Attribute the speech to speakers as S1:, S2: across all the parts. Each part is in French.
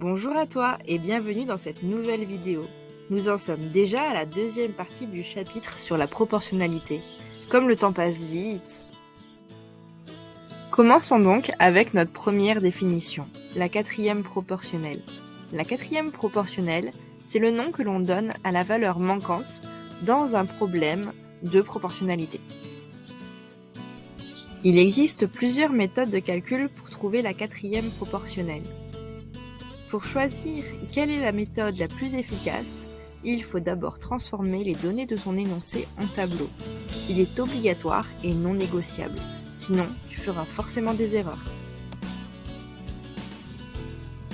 S1: Bonjour à toi et bienvenue dans cette nouvelle vidéo. Nous en sommes déjà à la deuxième partie du chapitre sur la proportionnalité. Comme le temps passe vite. Commençons donc avec notre première définition, la quatrième proportionnelle. La quatrième proportionnelle, c'est le nom que l'on donne à la valeur manquante dans un problème de proportionnalité. Il existe plusieurs méthodes de calcul pour trouver la quatrième proportionnelle. Pour choisir quelle est la méthode la plus efficace, il faut d'abord transformer les données de son énoncé en tableau. Il est obligatoire et non négociable, sinon tu feras forcément des erreurs.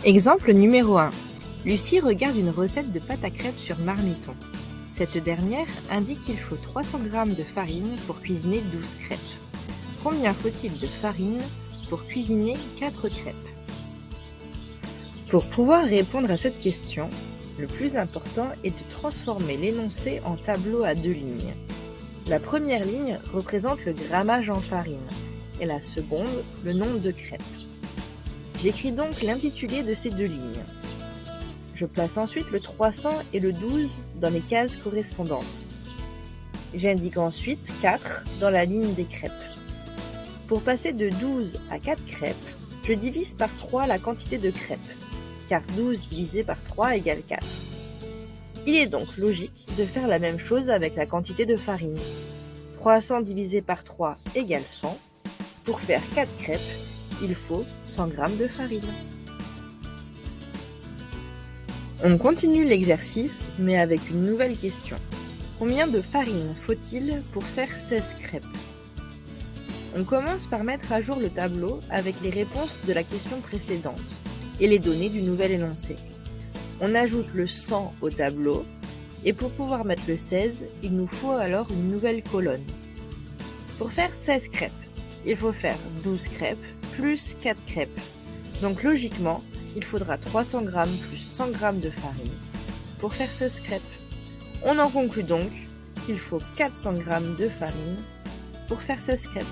S1: Exemple numéro 1. Lucie regarde une recette de pâte à crêpes sur Marmiton. Cette dernière indique qu'il faut 300 g de farine pour cuisiner 12 crêpes. Combien faut-il de farine pour cuisiner 4 crêpes ? Pour pouvoir répondre à cette question, le plus important est de transformer l'énoncé en tableau à deux lignes. La première ligne représente le grammage en farine et la seconde le nombre de crêpes. J'écris donc l'intitulé de ces deux lignes. Je place ensuite le 300 et le 12 dans les cases correspondantes. J'indique ensuite 4 dans la ligne des crêpes. Pour passer de 12 à 4 crêpes, je divise par 3 la quantité de crêpes, car 12 divisé par 3 égale 4. Il est donc logique de faire la même chose avec la quantité de farine. 300 divisé par 3 égale 100. Pour faire 4 crêpes, il faut 100 g de farine. On continue l'exercice, mais avec une nouvelle question. Combien de farine faut-il pour faire 16 crêpes ? On commence par mettre à jour le tableau avec les réponses de la question précédente et les données du nouvel énoncé. On ajoute le 100 au tableau, et pour pouvoir mettre le 16, il nous faut alors une nouvelle colonne. Pour faire 16 crêpes, il faut faire 12 crêpes plus 4 crêpes. Donc logiquement, il faudra 300 g plus 100 g de farine pour faire 16 crêpes. On en conclut donc qu'il faut 400 g de farine pour faire 16 crêpes.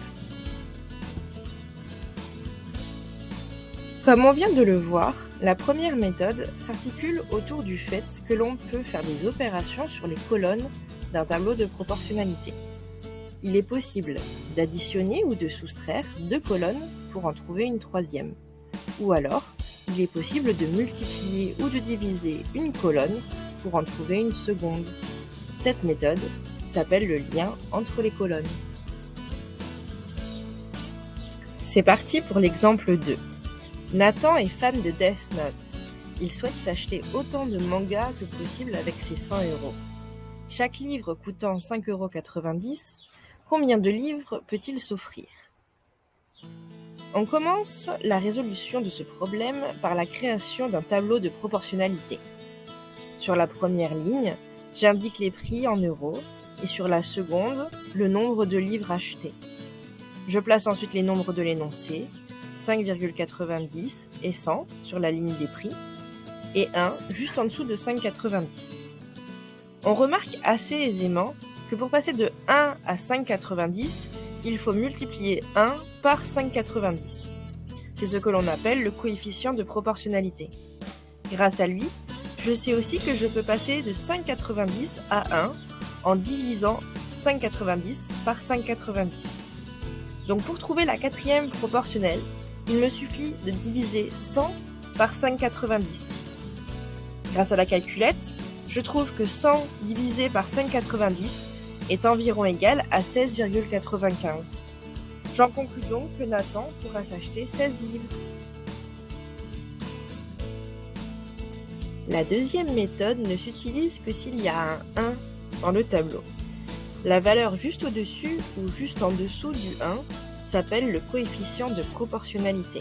S1: Comme on vient de le voir, la première méthode s'articule autour du fait que l'on peut faire des opérations sur les colonnes d'un tableau de proportionnalité. Il est possible d'additionner ou de soustraire deux colonnes pour en trouver une troisième. Ou alors, il est possible de multiplier ou de diviser une colonne pour en trouver une seconde. Cette méthode s'appelle le lien entre les colonnes. C'est parti pour l'exemple 2. Nathan est fan de Death Note. Il souhaite s'acheter autant de mangas que possible avec ses 100 €. Chaque livre coûtant 5,90 €, combien de livres peut-il s'offrir ? On commence la résolution de ce problème par la création d'un tableau de proportionnalité. Sur la première ligne, j'indique les prix en euros et sur la seconde, le nombre de livres achetés. Je place ensuite les nombres de l'énoncé, 5,90 et 100 sur la ligne des prix, et 1 juste en dessous de 5,90. On remarque assez aisément que pour passer de 1 à 5,90, il faut multiplier 1 par 5,90. C'est ce que l'on appelle le coefficient de proportionnalité. Grâce à lui, je sais aussi que je peux passer de 5,90 à 1 en divisant 5,90 par 5,90. Donc pour trouver la quatrième proportionnelle, il me suffit de diviser 100 par 5,90. Grâce à la calculette, je trouve que 100 divisé par 5,90 est environ égal à 16,95. J'en conclus donc que Nathan pourra s'acheter 16 livres. La deuxième méthode ne s'utilise que s'il y a un 1 dans le tableau. La valeur juste au-dessus ou juste en dessous du 1 s'appelle le coefficient de proportionnalité.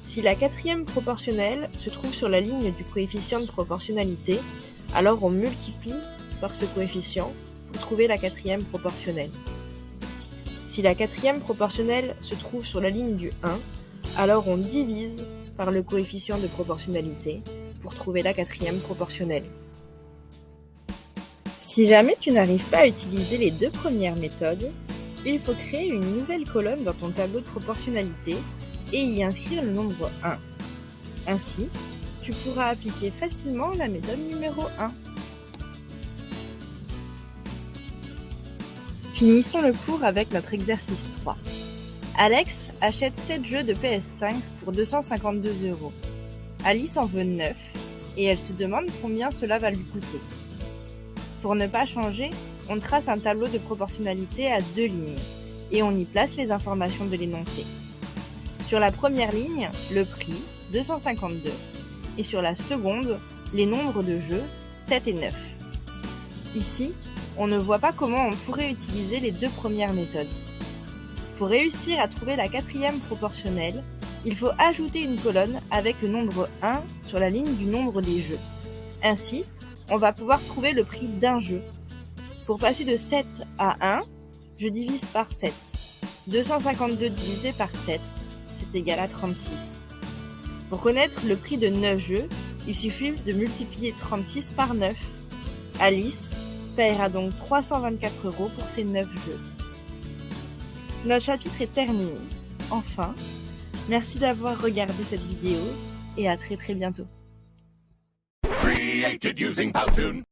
S1: Si la quatrième proportionnelle se trouve sur la ligne du coefficient de proportionnalité, alors on multiplie par ce coefficient pour trouver la quatrième proportionnelle. Si la quatrième proportionnelle se trouve sur la ligne du 1, alors on divise par le coefficient de proportionnalité pour trouver la quatrième proportionnelle. Si jamais tu n'arrives pas à utiliser les deux premières méthodes, il faut créer une nouvelle colonne dans ton tableau de proportionnalité et y inscrire le nombre 1. Ainsi, tu pourras appliquer facilement la méthode numéro 1. Finissons le cours avec notre exercice 3. Alex achète 7 jeux de PS5 pour 252 €. Alice en veut 9 et elle se demande combien cela va lui coûter. Pour ne pas changer, on trace un tableau de proportionnalité à 2 lignes et on y place les informations de l'énoncé. Sur la première ligne, le prix, 252, et sur la seconde, les nombres de jeux, 7 et 9. Ici, on ne voit pas comment on pourrait utiliser les deux premières méthodes. Pour réussir à trouver la quatrième proportionnelle, il faut ajouter une colonne avec le nombre 1 sur la ligne du nombre des jeux. Ainsi, on va pouvoir trouver le prix d'un jeu. Pour passer de 7 à 1, je divise par 7. 252 divisé par 7, c'est égal à 36. Pour connaître le prix de 9 jeux, il suffit de multiplier 36 par 9. Alice paiera donc 324 € pour ces 9 jeux. Notre chapitre est terminé. Enfin, merci d'avoir regardé cette vidéo et à très bientôt.
S2: Created using Powtoon.